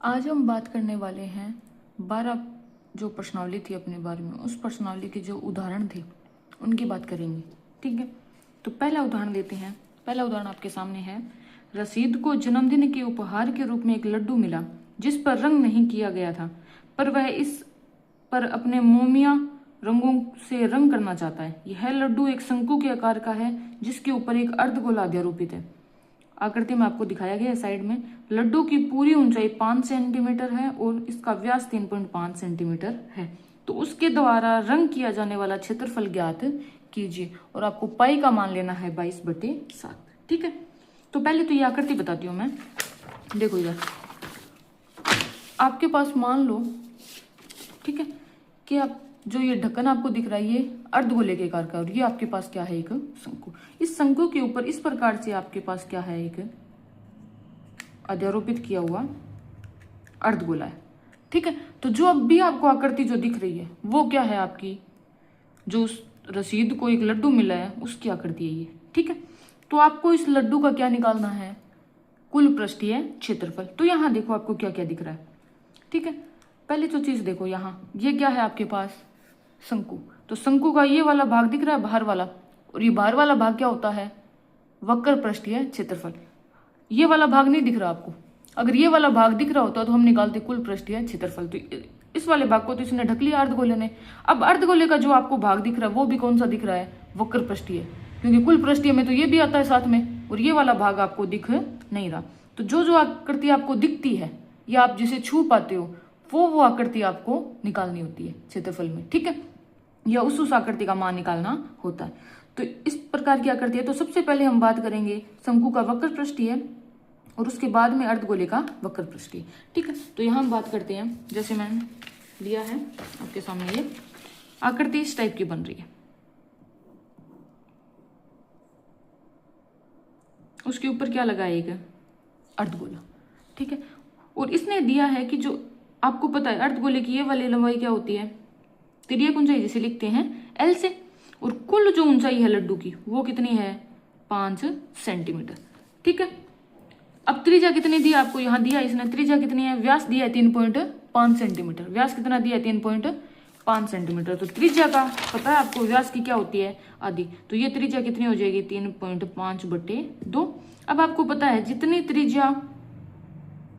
आज हम बात करने वाले हैं 12 जो प्रश्नावली थी अपने बारे में, उस प्रश्नावली के जो उदाहरण थे उनकी बात करेंगे। ठीक है, तो पहला उदाहरण देते हैं। पहला उदाहरण आपके सामने है। रसीद को जन्मदिन के उपहार के रूप में एक लड्डू मिला जिस पर रंग नहीं किया गया था, पर वह इस पर अपने मोमिया रंगों से रंग करना चाहता है। यह लड्डू एक शंकु के आकार का है जिसके ऊपर एक अर्धगोल आरोपित है। आकृति में आपको दिखाया गया है साइड में। लड्डू की पूरी ऊंचाई 5 सेंटीमीटर है और इसका व्यास 3.5 सेंटीमीटर है। तो उसके द्वारा रंग किया जाने वाला क्षेत्रफल ज्ञात कीजिए और आपको पाई का मान लेना है 22/7। ठीक है, तो पहले तो ये आकृति बताती हूँ मैं। देखो इधर आपके पास मान लो, ठीक है, कि आप जो ये ढक्कन आपको दिख रहा है ये अर्धगोले के आकार का, और ये आपके पास क्या है, एक शंकु। इस शंकु के ऊपर इस प्रकार से आपके पास क्या है, एक अध्यारोपित किया हुआ अर्धगोला है। ठीक है, तो जो अब भी आपको आकृति जो दिख रही है वो क्या है, आपकी जो उस रसीद को एक लड्डू मिला है उसकी आकृति है ये। ठीक है, तो आपको इस लड्डू का क्या निकालना है, कुल पृष्ठीय क्षेत्रफल। तो यहाँ देखो आपको क्या क्या दिख रहा है। ठीक है, पहले तो चीज देखो, यहाँ ये क्या है आपके पास, शंकु। तो शंकु का ये वाला भाग दिख रहा है बाहर वाला, और ये बाहर वाला भाग क्या होता है, वक्र पृष्ठीय क्षेत्रफल। ये वाला भाग नहीं दिख रहा आपको। अगर ये वाला भाग दिख रहा होता तो हम निकालते कुल पृष्ठीय क्षेत्रफल। तो इस वाले भाग को तो इसने ढक लिया अर्धगोले ने। अब अर्धगोले का जो आपको भाग दिख रहा है वो भी कौन सा दिख रहा है, वक्र पृष्ठीय, क्योंकि कुल पृष्ठीय में तो ये भी आता है साथ में, और ये वाला भाग आपको दिख नहीं रहा। तो जो जो आकृति आपको दिखती है या आप जिसे छू पाते हो वो आकृति आपको निकालनी होती है क्षेत्रफल में। ठीक है, या उस आकृति का मान निकालना होता है। तो इस प्रकार की आकृति है। तो सबसे पहले हम बात करेंगे शंकु का वक्र पृष्ठीय और उसके बाद में अर्धगोले का वक्र पृष्ठीय। ठीक है, तो यहाँ हम बात करते हैं। जैसे मैंने लिया है आपके सामने, ये आकृति इस टाइप की बन रही है। उसके ऊपर क्या लगा, एक अर्धगोला। ठीक है, और इसने दिया है कि जो आपको पता है अर्धगोले की ये वाली लंबाई क्या होती है, तिर्यक ऊंचाई जिसे लिखते हैं L से, और कुल जो ऊंचाई है लड्डू की वो कितनी है, 5 सेंटीमीटर। ठीक है, अब त्रिज्या कितनी दी आपको, यहाँ दिया इसने त्रिज्या कितनी है, व्यास दिया है 3.5 सेंटीमीटर। व्यास कितना दिया है, 3.5 सेंटीमीटर। तो त्रिज्या का पता है आपको, व्यास की क्या होती है, आधी। तो ये त्रिज्या कितनी हो जाएगी, 3.5/2। अब आपको पता है जितनी त्रिज्या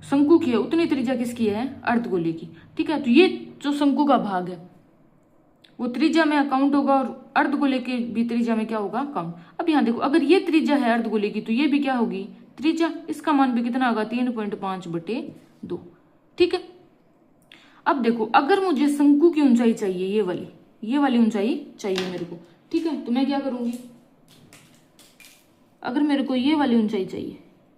शंकु की है उतनी त्रिज्या किसकी है, अर्धगोले की। ठीक है, तो ये जो शंकु का भाग है वो त्रिज्या में काउंट होगा और अर्धगोले के भी त्रिज्या में क्या होगा, काउंट। अब यहाँ देखो, अगर ये त्रिज्या है अर्धगोले की तो ये भी क्या होगी, त्रिज्या। इसका मान भी कितना होगा, 3.5/2। ठीक है, अब देखो, अगर मुझे शंकु की ऊंचाई चाहिए, ये वाली ऊंचाई चाहिए मेरे को। ठीक है, तो मैं क्या करूंगी, अगर मेरे को ये वाली ऊंचाई चाहिए,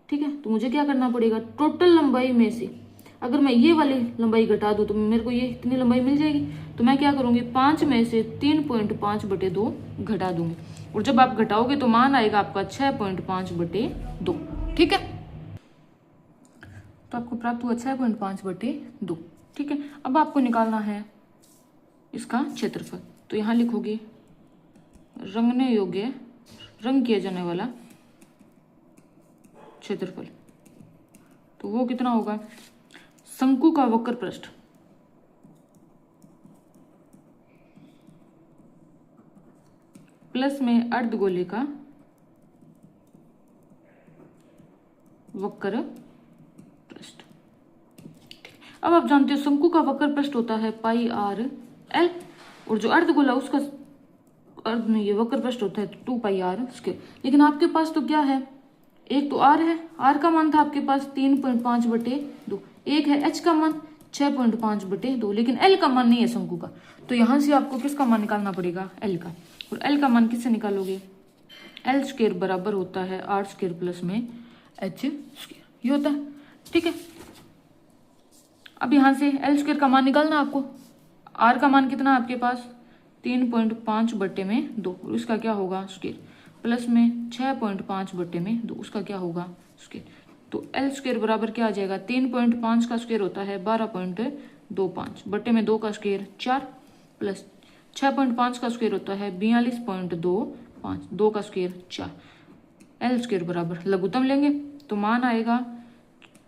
ठीक है, तो मुझे क्या करना पड़ेगा, टोटल लंबाई में से अगर मैं ये वाली लंबाई घटा दूं तो मेरे को ये इतनी लंबाई मिल जाएगी। तो मैं क्या करूंगी, 5 में से 3.5/2 घटा दूंगी, और जब आप घटाओगे तो मान आएगा आपका 6.5/2। ठीक है, तो आपको प्राप्त हुआ 6.5/2। ठीक है, अब आपको निकालना है इसका क्षेत्रफल। तो यहाँ लिखोगे रंगने योग्य, रंग किया जाने वाला क्षेत्रफल। तो वो कितना होगा, शंकु का वक्र पृष्ठ प्लस में अर्धगोले का वक्र पृष्ठ। अब आप जानते हो शंकु का वक्र पृष्ठ होता है πr/l, और जो अर्धगोला उसका ये वक्र पृष्ठ होता है 2πr²। लेकिन आपके पास तो क्या है, एक तो r है, r का मान था आपके पास 3.5/2, एक है h का मान 6.5/2, लेकिन l का मान नहीं है शंकु का। तो यहां से आपको किसका मान निकालना पड़ेगा, l का। और l का मान किससे निकालोगे, l² बराबर होता है r² प्लस में h², ये होता है। ठीक है, अब यहां से l² का मान निकालना आपको। r का मान कितना आपके पास, 3.5/2, और उसका क्या होगा, स्क्वायर, प्लस में 6.5/2, उसका क्या होगा, स्क्वायर। तो l² बराबर क्या आ जाएगा, 3.5 का स्क्वायर होता है 12.25, बट्टे में 2 का स्क्वायर 4, प्लस 6.5 का स्क्वायर होता है 42.25, 2 का स्क्वायर 4। l² बराबर लघुत्तम लेंगे तो मान आएगा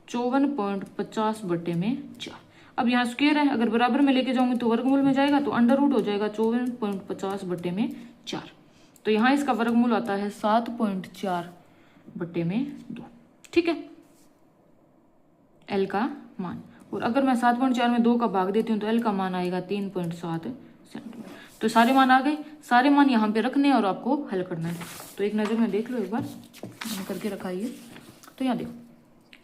54.50 बटे में 4। अब यहाँ स्क्वायर है, अगर बराबर में लेके जाऊंगी तो वर्गमूल में जाएगा, तो अंडर रूट हो जाएगा 54.50 बटे में 4। तो यहाँ इसका वर्गमूल आता है 7.4 बटे में 2। ठीक है, एल का मान। और अगर मैं 7.4 में 2 का भाग देती हूँ तो एल का मान आएगा 3.7 सेंटीमीटर। तो सारे मान आ गए, सारे मान यहाँ पे रखने हैं और आपको हल करना है। तो एक नज़र में देख लो एक बार, मैंने करके रखा है। तो यहाँ देखो,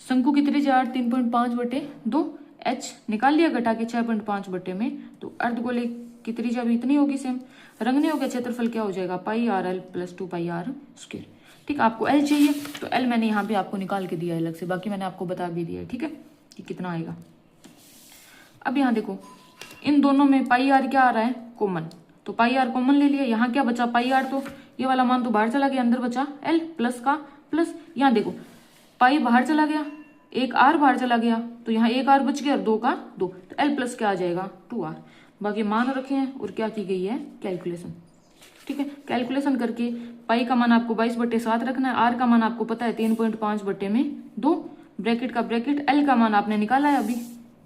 शंकु की त्रिज्या 3.5 बटे 2, एच निकाल लिया घटा के 6.5 बटे में। तो अर्धगोले की त्रिज्या भी इतनी होगी सेम। रंगने हो गया, क्षेत्रफल क्या हो जाएगा, pi r l plus 2 pi r square. ठीक, आपको एल चाहिए तो एल मैंने यहाँ पे आपको निकाल के दिया है अलग से, बाकी मैंने आपको बता भी दिया है। ठीक है, कि कितना आएगा। अब यहाँ देखो, इन दोनों में पाई आर क्या आ रहा है, कॉमन। तो पाई आर कॉमन ले लिया, यहाँ क्या बचा, पाई आर। तो ये वाला मान तो बाहर चला गया, अंदर बचा एल प्लस का प्लस। यहाँ देखो, पाई बाहर चला गया, एक आर बाहर चला गया, तो यहाँ एक आर बच गया और 2 का 2। तो एल प्लस क्या आ जाएगा, 2r। बाकी मान रखे हैं और क्या की गई है, कैलकुलेशन। ठीक है, कैलकुलेशन करके पाई का मान आपको 22/7 रखना है, आर का मान आपको पता है 3.5 बटे में 2, ब्रैकेट का ब्रैकेट, एल का मान आपने निकाला है अभी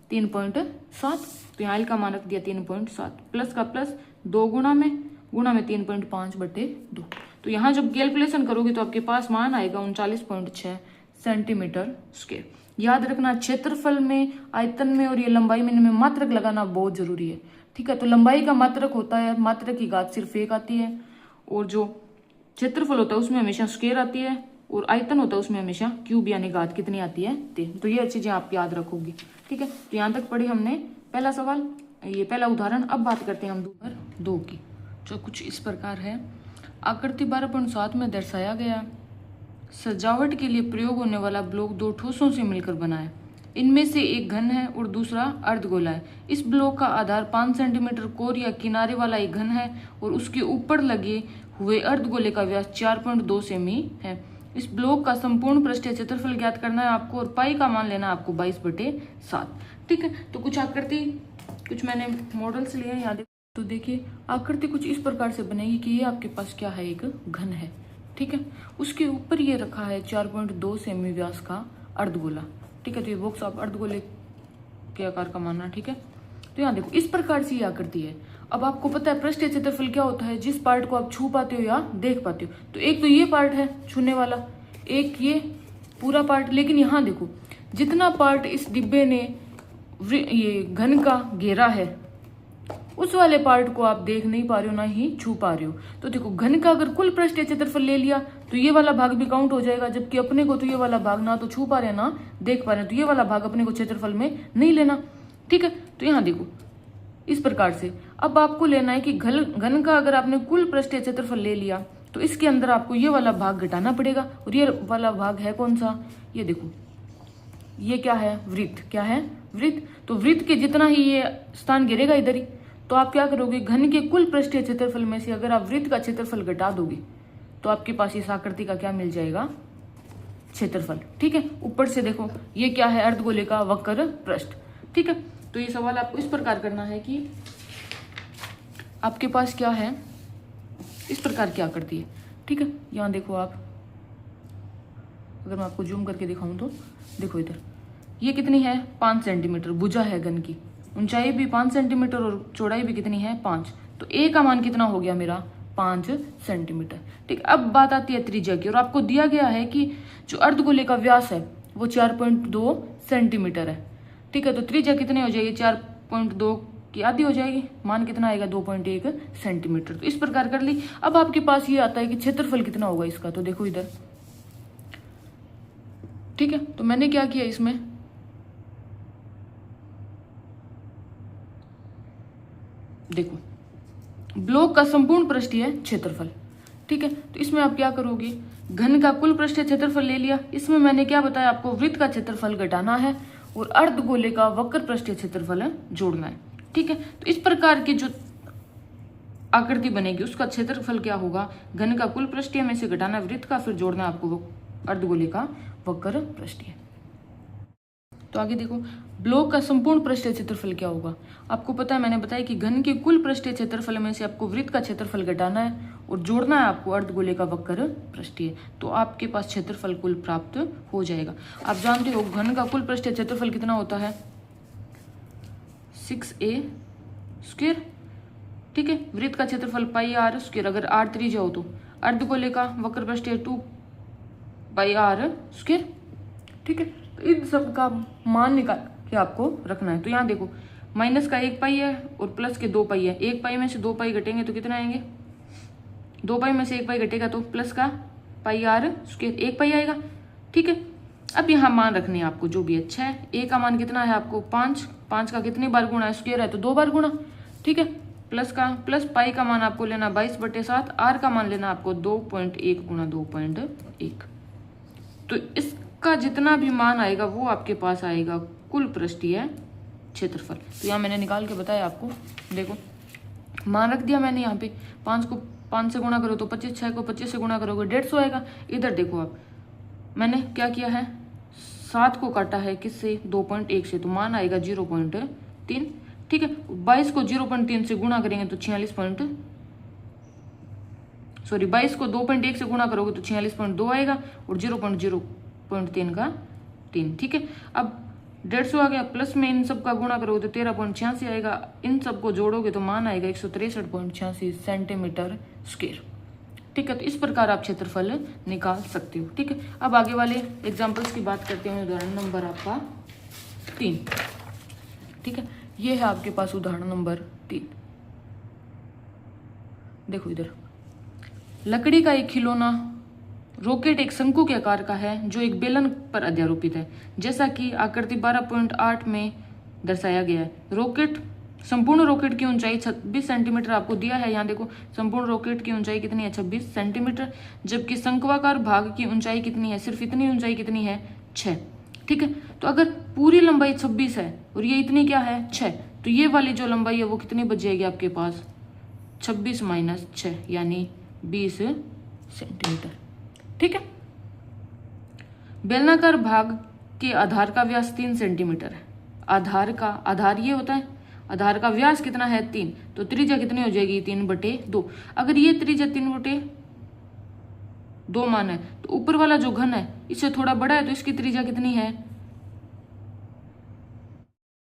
3.7। तो यहाँ एल का मान रख दिया 3.7, प्लस का प्लस 2 गुणा में 3.5 बटे 2। तो यहाँ जब कैलकुलेशन करोगे तो आपके पास मान आएगा 39.6 सेंटीमीटर स्क्वायर। याद रखना, क्षेत्रफल में, आयतन में और ये लंबाई में इनमें मात्रक लगाना बहुत जरूरी है। ठीक है, तो लंबाई का मात्रक होता है, मात्रक की घात सिर्फ 1 आती है, और जो क्षेत्रफल होता है उसमें हमेशा स्क्वायर आती है, और आयतन होता है उसमें हमेशा क्यूब यानी घात कितनी आती है, 3। तो ये चीजें आप याद रखोगे। ठीक है, तो यहाँ तक पढ़ी हमने पहला सवाल, ये पहला उदाहरण। अब बात करते हैं हम नंबर 2 की, जो कुछ इस प्रकार है। आकृति 12.7 में दर्शाया गया सजावट के लिए प्रयोग होने वाला ब्लॉक 2 ठोसों से मिलकर बना है। इनमें से एक घन है और दूसरा अर्धगोला है। इस ब्लॉक का आधार 5 सेंटीमीटर कोर या किनारे वाला एक घन है और उसके ऊपर लगे हुए अर्धगोले का व्यास 4.2 सेमी है। इस ब्लॉक का संपूर्ण पृष्ठीय क्षेत्रफल ज्ञात करना है आपको, और पाई का मान लेना है आपको 22/7। ठीक है, तो कुछ आकृति, कुछ मैंने मॉडल्स लिए हैं यहाँ। तो देखिए, आकृति कुछ इस प्रकार से बनेगी कि ये आपके पास क्या है, एक घन है। ठीक है, उसके ऊपर ये रखा है 4.2 सेमी व्यास का अर्धगोला। ठीक है, तो ये बॉक्स आप अर्धगोले के आकार का मानना। ठीक है, तो यहाँ देखो, इस प्रकार से ये आकृति है। अब आपको पता है पृष्ठीय क्षेत्रफल क्या होता है, जिस पार्ट को आप छू पाते हो या देख पाते हो। तो एक तो ये पार्ट है छूने वाला, एक ये पूरा पार्ट। लेकिन यहाँ देखो, जितना पार्ट इस डिब्बे ने ये घन का घेरा है, उस वाले पार्ट को आप देख नहीं पा रहे हो, ना ही छू पा रहे हो। तो देखो, घन का अगर कुल पृष्ठीय क्षेत्रफल ले लिया तो ये वाला भाग भी काउंट हो जाएगा, जबकि अपने को तो ये वाला भाग ना तो छू पा रहे हैं ना देख पा रहे हैं, तो ये वाला भाग अपने को क्षेत्रफल में नहीं लेना। ठीक है, तो यहाँ देखो इस प्रकार से। अब आपको लेना है कि घन का अगर आपने कुल पृष्ठीय क्षेत्रफल ले लिया तो इसके अंदर आपको ये वाला भाग घटाना पड़ेगा, और ये वाला भाग है कौन सा, ये देखो, ये क्या है, वृत्त। क्या है, वृत्त। तो वृत्त के जितना ही ये स्थान घेरेगा इधर ही, तो आप क्या करोगे, घन के कुल पृष्ठीय क्षेत्रफल में से अगर आप वृत्त का क्षेत्रफल घटा दोगे तो आपके पास इस आकृति का क्या मिल जाएगा, क्षेत्रफल। ठीक है, ऊपर से देखो ये क्या है, अर्धगोले का वक्र पृष्ठ। ठीक है, तो ये सवाल आपको इस प्रकार करना है कि आपके पास क्या है, इस प्रकार की आकृति है। ठीक है, यहाँ देखो आप, अगर मैं आपको जूम करके दिखाऊं तो देखो इधर, ये कितनी है, 5 सेंटीमीटर भुजा है घन की, ऊंचाई भी 5 सेंटीमीटर और चौड़ाई भी कितनी है, 5। तो ए का मान कितना हो गया मेरा, 5 सेंटीमीटर। ठीक, अब बात आती है त्रिज्या की, और आपको दिया गया है कि जो अर्धगोले का व्यास है वो 4.2 सेंटीमीटर है। ठीक है, तो त्रिज्या कितनी हो जाएगी, 4.2 की आधी हो जाएगी, मान कितना आएगा, 2.1 सेंटीमीटर। तो इस प्रकार कर ली। अब आपके पास ये आता है कि क्षेत्रफल कितना होगा इसका, तो देखो इधर। ठीक है, तो मैंने क्या किया इसमें, देखो, ब्लॉक का संपूर्ण पृष्ठीय क्षेत्रफल। ठीक है, तो इसमें आप क्या करोगे, घन का कुल पृष्ठीय क्षेत्रफल ले लिया, इसमें मैंने क्या बताया आपको, वृत्त का क्षेत्रफल घटाना है और अर्धगोले का वक्र पृष्ठीय क्षेत्रफल जोड़ना है। ठीक है, तो इस प्रकार की जो आकृति बनेगी उसका क्षेत्रफल क्या होगा, घन का कुल पृष्ठीय में से घटाना वृत्त का, फिर जोड़ना है आपको अर्धगोले का वक्र पृष्ठीय। तो आगे देखो, ब्लॉक का संपूर्ण पृष्ठीय क्षेत्रफल क्या होगा? आपको पता है, मैंने बताया कि घन के कुल पृष्ठीय क्षेत्रफल में से आपको वृत्त का क्षेत्रफल घटाना है और जोड़ना है आपको अर्धगोले का वक्र पृष्ठीय, तो आपके पास क्षेत्रफल कुल प्राप्त हो जाएगा। आप जानते हो घन का कुल पृष्ठीय क्षेत्रफल कितना होता है? 6a²। ठीक है, वृत्त का क्षेत्रफल πr²। अगर r त्रिज्या हो तो अर्धगोले का वक्र पृष्ठीय 2πr²। ठीक है, तो इन सब का मान निकाल के आपको रखना है। तो यहाँ देखो, माइनस का 1 पाई है और प्लस के 2 पाई है। 1 पाई में से 2 पाई घटेंगे तो कितना आएंगे? 2 पाई में से 1 पाई घटेगा तो प्लस का πr², 1 पाई आएगा। ठीक है, अब यहाँ मान रखने हैं आपको जो भी अच्छा है। a का मान कितना है आपको? 5। 5 का कितनी बार गुणा है? स्क्वायर है तो 2 बार गुणा। ठीक है, प्लस पाई का मान आपको लेना 22/7। r का मान लेना आपको 2.1 गुणा 2.1। तो इसका जितना भी मान आएगा वो आपके पास आएगा कुल पृष्ठीय क्षेत्रफल। तो यहाँ मैंने निकाल के बताया आपको। देखो, मान रख दिया मैंने यहाँ पे। 5 को 5 से गुणा करो तो 25, 6 को 25 से गुणा करोगे 150 आएगा। इधर देखो आप, मैंने क्या किया है? 7 को काटा है किससे? 2.1 से, तो मान आएगा 0.3। ठीक है, 22 को 0.3 से गुणा करेंगे तो 22 को 2.1 से गुणा करोगे तो 46.2 आएगा और 0.3 का 3। ठीक है, अब 150 आ गया, प्लस में इन सब का गुणा करोगे तो 13.86 आएगा। इन सब को जोड़ोगे तो मान आएगा 163.86 सेंटीमीटर स्क्वायर। ठीक है, तो इस प्रकार आप क्षेत्रफल निकाल सकते हो। ठीक है, अब आगे वाले एग्जाम्पल्स की बात करते हैं। उदाहरण नंबर आपका 3। ठीक है, ये है आपके पास उदाहरण नंबर 3। देखो इधर, लकड़ी का एक खिलौना रॉकेट एक शंकु के आकार का है जो एक बेलन पर अध्यारोपित है, जैसा कि आकृति 12.8 में दर्शाया गया है। संपूर्ण रॉकेट की ऊंचाई 26 सेंटीमीटर आपको दिया है। यहाँ देखो, संपूर्ण रॉकेट की ऊंचाई कितनी है? 26 सेंटीमीटर। जबकि शंक्वाकार भाग की ऊंचाई कितनी है? सिर्फ इतनी ऊंचाई कितनी है? 6। ठीक है, तो अगर पूरी लंबाई 26 है और ये इतनी क्या है? 6, तो ये वाली जो लंबाई है वो कितनी बच जाएगी आपके पास? 26 माइनस 6 यानी 20 सेंटीमीटर। ठीक है, बेलनाकार भाग के आधार का व्यास 3 सेंटीमीटर है। आधार ये होता है, आधार का व्यास कितना है? 3, तो त्रिज्या कितनी हो जाएगी? 3/2। अगर ये त्रिज्या 3/2 मान है तो ऊपर वाला जो घन है इससे थोड़ा बड़ा है, तो इसकी त्रिज्या कितनी है?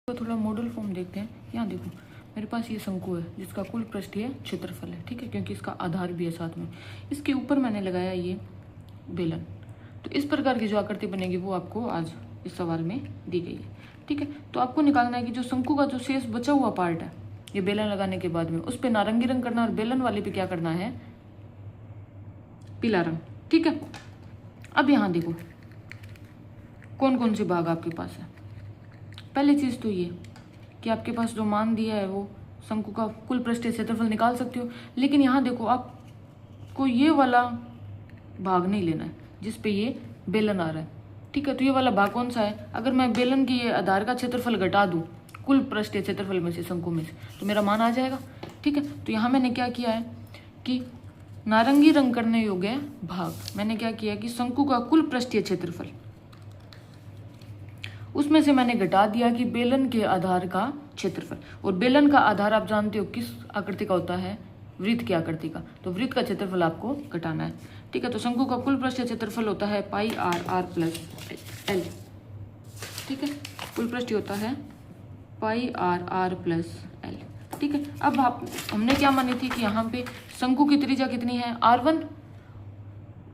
तो थोड़ा मॉडल फॉर्म देखते हैं। यहाँ देखो, मेरे पास ये शंकु है जिसका कुल पृष्ठीय क्षेत्रफल है। ठीक है, क्योंकि इसका आधार भी है साथ में। इसके ऊपर मैंने लगाया ये बेलन। तो इस प्रकार की जो आकृति बनेगी वो आपको आज इस सवाल में दी गई है। ठीक है, तो आपको निकालना है कि जो शंकु का जो शेष बचा हुआ पार्ट है ये बेलन लगाने के बाद में, उस पे नारंगी रंग करना और बेलन वाले पे क्या करना है? पीला रंग। ठीक है, अब यहाँ देखो कौन कौन से भाग आपके पास है। पहली चीज तो ये कि आपके पास जो मान दिया है वो शंकु का कुल पृष्ठीय क्षेत्रफल निकाल सकते हो, लेकिन यहाँ देखो आपको ये वाला भाग नहीं लेना है जिस पे ये बेलन आ रहा है। ठीक है, तो ये वाला भाग कौन सा है? अगर मैं बेलन की ये आधार का क्षेत्रफल घटा दूं कुल पृष्ठीय क्षेत्रफल में से, शंकु में से, तो मेरा मान आ जाएगा। ठीक है, तो यहाँ मैंने क्या किया है कि नारंगी रंग करने योग्य भाग मैंने क्या किया कि शंकु का कुल पृष्ठीय क्षेत्रफल, उसमें से मैंने घटा दिया कि बेलन के आधार का क्षेत्रफल। और बेलन का आधार आप जानते हो किस आकृति का होता है? वृत्त की आकृति का। तो वृत्त का क्षेत्रफल आपको घटाना है। ठीक है, तो शंकु का कुल पृष्ठीय क्षेत्रफल होता है πr प्लस l। ठीक है, कुल पृष्ठीय होता है πr प्लस l। ठीक है, अब हमने क्या मानी थी कि यहाँ पे शंकु की त्रिज्या कितनी है? r1।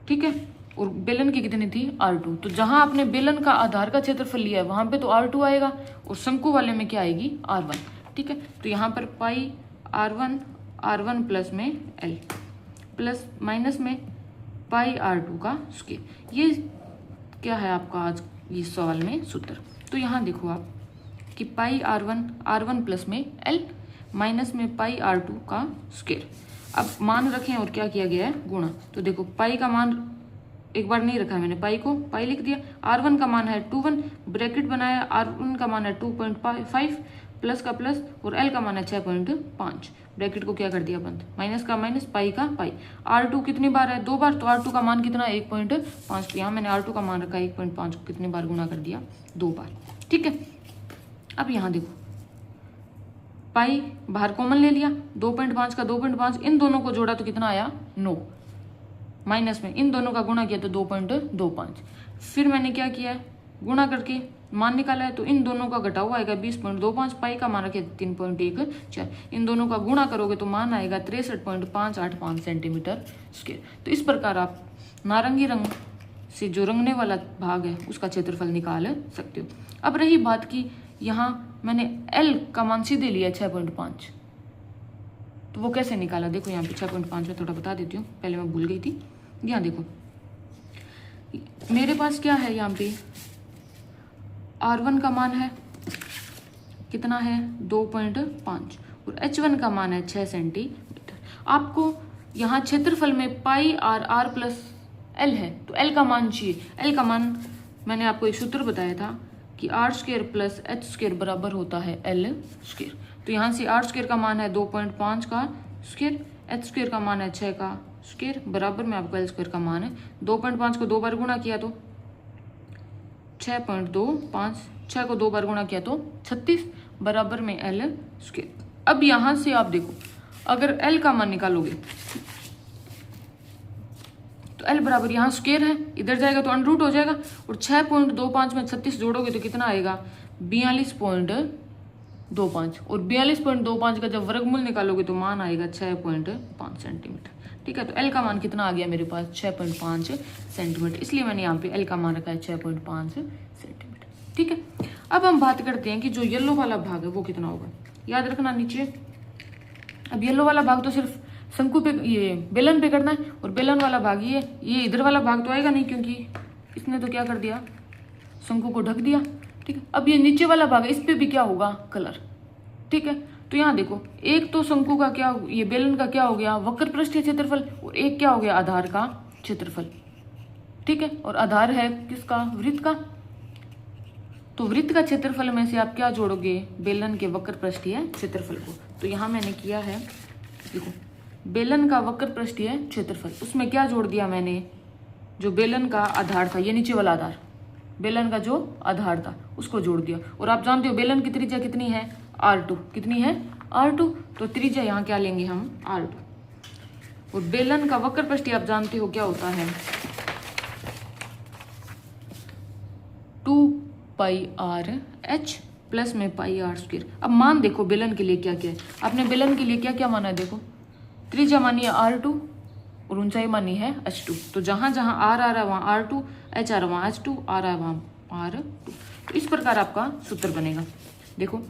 ठीक है, और बेलन की कितनी थी? r2। तो जहां आपने बेलन का आधार का क्षेत्रफल लिया है वहां पे तो r2 आएगा और शंकु वाले में क्या आएगी? r1। ठीक है, तो यहाँ पर r1 प्लस में l प्लस माइनस में πr2 का स्क्वायर। ये क्या है आपका आज इस सवाल में सूत्र? तो यहाँ देखो आप कि r1 प्लस में l माइनस में πr2 का स्क्वायर। अब मान रखें और क्या किया गया है? गुणा। तो देखो पाई का मान एक बार नहीं रखा है मैंने, पाई लिख दिया। r1 का मान है 21, ब्रैकेट बनाया, r1 का मान है 2.5 प्लस का प्लस और l का मान है 6.5। ब्रैकेट को क्या कर दिया बंद, माइनस का माइनस, पाई का पाई। r2 कितनी बार है? 2 बार, तो r2 का मान कितना है? 1.5। तो यहाँ मैंने r2 का मान रखा है 1.5 को कितनी बार गुणा कर दिया? 2 बार। ठीक है, अब यहाँ देखो पाई बाहर कॉमन ले लिया, 2.5 का 2.5, इन दोनों को जोड़ा तो कितना आया 9, माइनस में इन दोनों का गुणा किया तो 2.25। फिर मैंने क्या किया है, गुणा करके मान निकाला है, तो इन दोनों का घटा हुआ आएगा 20.25, पाई का मान रखे 3.14, इन दोनों का गुणा करोगे तो मान आएगा 63.585 सेंटीमीटर स्क्वायर। तो इस प्रकार आप नारंगी रंग से जो रंगने वाला भाग है उसका क्षेत्रफल निकाल सकते हो। अब रही बात की यहाँ मैंने L का मान सीधे लिया 6.5, तो वो कैसे निकाला, देखो यहाँ पे 6.5 में थोड़ा बता देती हूँ, पहले मैं भूल गई थी। यहाँ देखो मेरे पास क्या है, यहाँ पे R1 का मान है कितना है 2.5 और H1 का मान है 6 सेंटीमीटर। आपको यहाँ क्षेत्रफल में पाई R प्लस L है, तो L का मान चाहिए। L का मान मैंने आपको एक सूत्र बताया था कि R² प्लस H² बराबर होता है L²। तो यहाँ से R² का मान है 2.5 का स्क्वायर, H² का मान है 6 का स्क्वायर, बराबर में आपको L² का मान है 2.5 को 2 बार गुणा किया तो 6.25, 6 को 2 बार गुणा किया तो 36, बराबर में L²। अब यहाँ से आप देखो अगर L का मान निकालोगे तो L बराबर यहाँ स्क्वायर है, इधर जाएगा तो अंडर रूट हो जाएगा, और 6.25 में 36 जोड़ोगे तो कितना आएगा 42.25, और 42.25 का जब वर्गमूल निकालोगे तो मान आएगा 6.5 सेंटीमीटर। ठीक है, तो L का मान कितना आ गया मेरे पास 6.5 सेंटीमीटर, इसलिए मैंने यहाँ पे L का मान रखा है 6.5 सेंटीमीटर। ठीक है, अब हम बात करते हैं कि जो येलो वाला भाग है वो कितना होगा। याद रखना नीचे, अब येलो वाला भाग तो सिर्फ शंकु पे, ये बेलन पे करना है, और बेलन वाला भाग ये इधर वाला भाग तो आएगा नहीं क्योंकि इसने तो क्या कर दिया शंकु को ढक दिया। ठीक है, अब ये नीचे वाला भाग है, इस पे भी क्या होगा कलर। ठीक है, तो यहाँ देखो एक तो शंकु का क्या, ये बेलन का क्या हो गया वक्र पृष्ठीय क्षेत्रफल, और एक क्या हो गया आधार का क्षेत्रफल। ठीक है, और आधार है किसका वृत्त का, तो वृत्त का क्षेत्रफल में से आप क्या जोड़ोगे बेलन के वक्र पृष्ठीय क्षेत्रफल को। तो यहाँ मैंने किया है देखो बेलन का वक्र पृष्ठीय क्षेत्रफल, उसमें क्या जोड़ दिया मैंने, जो बेलन का आधार था, ये नीचे वाला आधार, बेलन का जो आधार था उसको जोड़ दिया। और आप जानते हो बेलन की त्रिज्या कितनी है R2, कितनी है R2, तो त्रिज्या यहाँ क्या लेंगे हम R2। और बेलन का वक्र पृष्ठीय आप जानते हो क्या होता है 2πRh प्लस में πr²। अब मान देखो बेलन के लिए क्या क्या है, आपने बेलन के लिए क्या क्या माना है, देखो त्रिज्या मानी है R2 और ऊंचाई मानी है H2, तो जहां जहां R आ रहा है वहां R2, H आ रहा है वहां H2, आ रहा है वहां R2। तो इस प्रकार आपका सूत्र बनेगा, देखो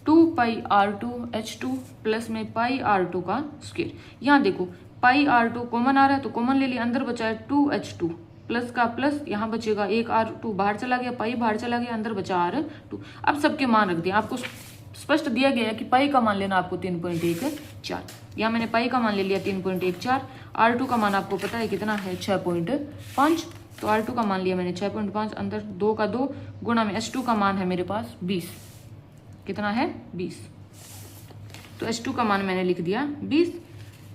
2πR2H2 प्लस में πR2 का स्क्वायर। यहाँ देखो πR2 कॉमन आ रहा है तो कॉमन ले लिया, अंदर बचा है 2H2 प्लस का प्लस, यहाँ बचेगा एक R2 बाहर चला गया, पाई बाहर चला गया, अंदर बचा R2। अब सबके मान रख दिया, आपको स्पष्ट दिया गया है कि पाई का मान लेना आपको 3.14। यहाँ मैंने पाई का मान ले लिया 3.14, R2 का मान आपको पता है कितना है 6.5, तो R2 का मान लिया मैंने 6.5, अंदर 2 का 2 गुणा में H2 का मान है मेरे पास 20, कितना है 20, तो H2 का मान मैंने लिख दिया 20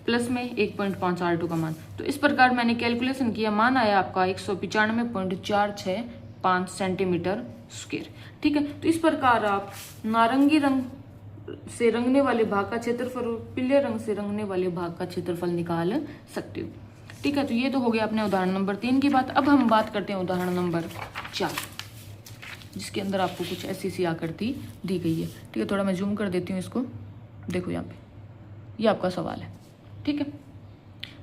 प्लस में 1.5 R2 का मान। तो इस प्रकार मैंने कैलकुलेशन किया, मान आया आपका 195.465 सेंटीमीटर स्क्वायर। ठीक है, तो इस प्रकार आप नारंगी रंग से रंगने वाले भाग का क्षेत्रफल और पीले रंग से रंगने वाले भाग का क्षेत्रफल निकाल सकते हो। ठीक है, तो ये तो हो गया अपने उदाहरण नंबर 3 की बात। अब हम बात करते हैं उदाहरण नंबर 4, जिसके अंदर आपको कुछ ऐसी सी आकृति दी गई है। ठीक है, थोड़ा मैं जूम कर देती हूँ इसको, देखो यहाँ पे ये आपका सवाल है। ठीक है,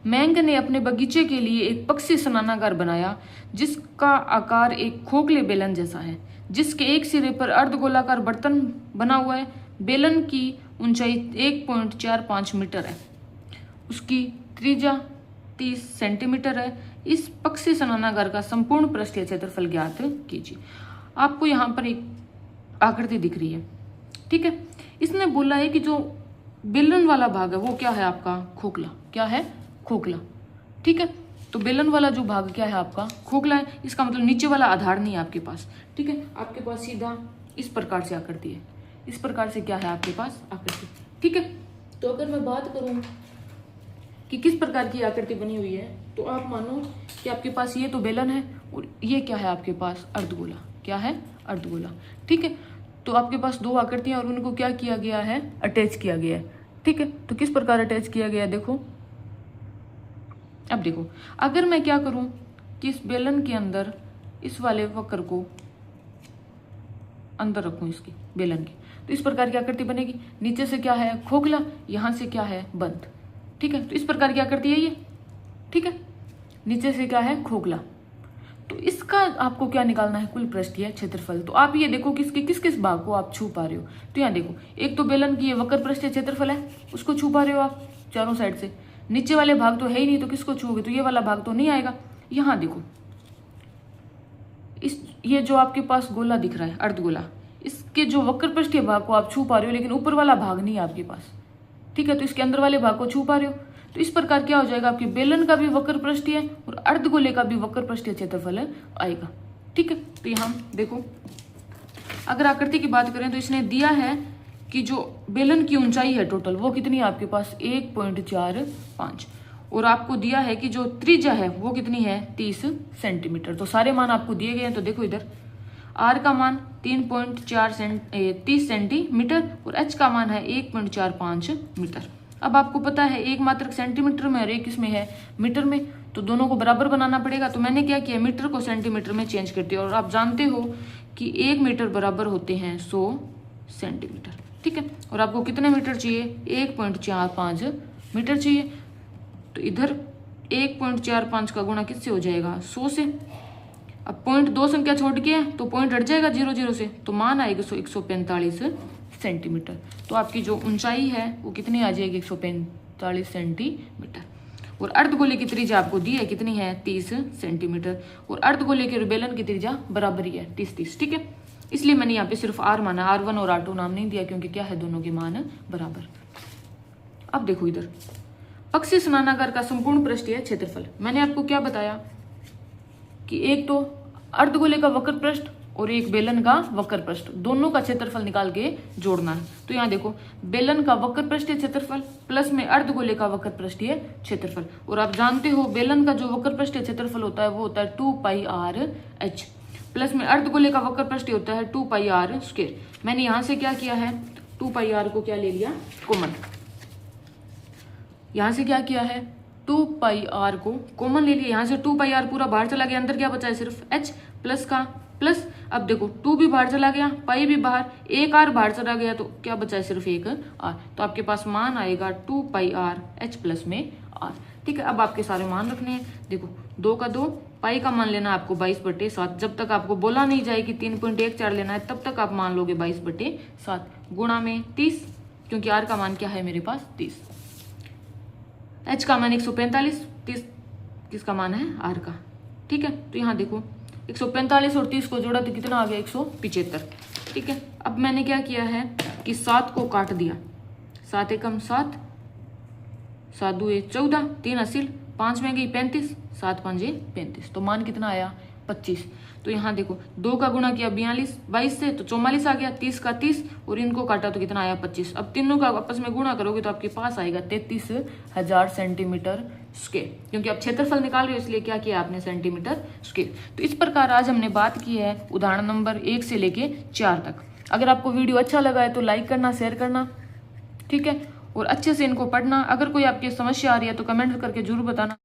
मैंग ने अपने बगीचे के लिए एक पक्षी स्नानागार बनाया जिसका आकार एक खोखले बेलन जैसा है, जिसके एक सिरे पर अर्धगोलाकार बर्तन बना हुआ है। बेलन की ऊंचाई 1.45 मीटर है, उसकी त्रिज्या 30 सेंटीमीटर है। इस पक्षी स्नानागार का संपूर्ण पृष्ठीय क्षेत्रफल ज्ञात कीजिए। आपको यहाँ पर एक आकृति दिख रही है। ठीक है, इसने बोला है कि जो बेलन वाला भाग है वो क्या है आपका खोखला, क्या है खोखला। ठीक है, तो बेलन वाला जो भाग क्या है आपका खोखला है, इसका मतलब नीचे वाला आधार नहीं है आपके पास। ठीक है, आपके पास सीधा इस प्रकार से आकृति है, इस प्रकार से क्या है आपके पास आकृति। ठीक है, तो अगर मैं बात करूं कि किस प्रकार की आकृति बनी हुई है, तो आप मानो कि आपके पास ये तो बेलन है और ये क्या है आपके पास अर्धगोला, क्या है अर्धगोला। ठीक है, तो आपके पास दो आकृतियां और उनको क्या किया गया है, अटैच किया गया है। ठीक है, तो किस प्रकार अटैच किया गया है देखो। अब देखो, अगर मैं क्या करूं कि इस बेलन के अंदर इस वाले वक्र को अंदर रखूं, इसकी बेलन की, तो इस प्रकार की आकृति बनेगी। नीचे से क्या है, खोखला, यहां से क्या है, बंद। ठीक है, तो इस प्रकार की आकृति है ये। ठीक है, नीचे से क्या है, खोखला। तो इसका आपको क्या निकालना है, कुल पृष्ठीय क्षेत्रफल। तो आप ये देखो कि इसके किस किस भाग को आप छू पा रहे हो। तो यहाँ देखो, एक तो बेलन की ये वक्र पृष्ठीय क्षेत्रफल है, उसको छू पा रहे हो आप चारों साइड से। नीचे वाले भाग तो है ही नहीं, तो किसको छूओगे, तो ये वाला भाग तो नहीं आएगा। यहाँ देखो, ये जो आपके पास गोला दिख रहा है, अर्धगोला, इसके जो वक्र पृष्ठीय भाग को आप छू पा रहे हो, लेकिन ऊपर वाला भाग नहीं है आपके पास। ठीक है, तो इसके अंदर वाले भाग को छू पा रहे हो। तो इस प्रकार क्या हो जाएगा, आपके बेलन का भी वक्र पृष्ठीय और अर्धगोले का भी वक्र पृष्ठीय क्षेत्रफल आएगा। ठीक है, तो यहाँ देखो, अगर आकृति की बात करें तो इसने दिया है कि जो बेलन की ऊंचाई है टोटल, वो कितनी है आपके पास, 1.45, और आपको दिया है कि जो त्रिज्या है वो कितनी है, 30 सेंटीमीटर। तो सारे मान आपको दिए गए हैं। तो देखो इधर, आर का मान 3.30 सेंटीमीटर और एच का मान है 1.45 मीटर। अब आपको पता है एक मात्रक सेंटीमीटर में और एक इसमें है मीटर में, तो दोनों को बराबर बनाना पड़ेगा। तो मैंने क्या किया, मीटर को सेंटीमीटर में चेंज कर दिया। और आप जानते हो कि 1 मीटर बराबर होते हैं 100 सेंटीमीटर। ठीक है, और आपको कितने मीटर चाहिए, 1.45 मीटर चाहिए। तो इधर 1.45 का गुणा किससे हो जाएगा, 100 से। अब पॉइंट 2 संख्या छोड़ के तो पॉइंट हट जाएगा 0 से, तो मान आएगा 145 सेंटीमीटर। तो आपकी जो ऊंचाई है वो कितनी आ जाएगी, 145 सेंटीमीटर। और अर्धगोले की त्रिज्या आपको दी है, कितनी है, 30 सेंटीमीटर। और अर्धगोले के बेलन की त्रिज्या बराबर ही है, 30-30। ठीक है, इसलिए मैंने यहाँ पे सिर्फ आर माना, R1 और R2 नाम नहीं दिया, क्योंकि क्या है, दोनों के मान बराबर। अब देखो इधर, पक्षी स्नानागार का संपूर्ण पृष्ठीय क्षेत्रफल। मैंने आपको क्या बताया कि एक तो अर्धगोले का वक्र पृष्ठ और एक बेलन का वक्र पृष्ठ, दोनों का क्षेत्रफल निकाल के जोड़ना है। तो यहाँ देखो, बेलन का वक्र पृष्ठीय क्षेत्रफल प्लस में अर्धगोले का वक्र पृष्ठीय क्षेत्रफल। और आप जानते हो बेलन का जो वक्र पृष्ठीय क्षेत्रफल होता है वो होता है 2πr/h, प्लस में अर्धगोले का वक्र पृष्ठीय होता है 2πr²। मैंने यहाँ से क्या किया है, 2πr को क्या ले लिया, कॉमन। यहाँ से क्या किया है, 2πr को कॉमन ले लिया। यहाँ से 2πr पूरा बाहर चला गया, अंदर क्या बचा है, सिर्फ h प्लस का प्लस। अब देखो 2 भी बाहर चला गया, पाई भी बाहर, एक r बाहर चला गया, तो क्या बचा है, सिर्फ एक r। तो आपके पास मान आएगा 2πr/h प्लस में r। ठीक है, अब आपके सारे मान रखने हैं। देखो 2 का 2, पाई का मान लेना आपको 22/7। जब तक आपको बोला नहीं जाए कि 3.14 लेना है, तब तक आप मान लोगे 22/7 गुणा में 30, क्योंकि r का मान क्या है मेरे पास, 30। h का मान 145, 30 किसका मान है, r का। ठीक है, तो यहाँ देखो 145 और 30 को जोड़ा तो कितना आ गया, 175। ठीक है, अब मैंने क्या किया है कि 7 को काट दिया, 7 एकम 7, 7 दूए 14, 3 असील, 5 में गई 35, 7 5 35, तो मान कितना आया, 25। तो यहाँ देखो 2 का गुणा किया 22 से, तो 44 आ गया, 30 का 30 और इनको काटा तो कितना आया, 25। अब तीनों का आपस में गुणा करोगे तो आपके पास आएगा 33,000 सेंटीमीटर स्क्वायर, क्योंकि आप क्षेत्रफल निकाल रहे हो, इसलिए क्या किया आपने, सेंटीमीटर स्क्वायर। तो इस प्रकार आज हमने बात की है उदाहरण नंबर 1 से लेके 4 तक। अगर आपको वीडियो अच्छा लगा है तो लाइक करना, शेयर करना। ठीक है, और अच्छे से इनको पढ़ना। अगर कोई आपकी समस्या आ रही है तो कमेंट करके जरूर बताना।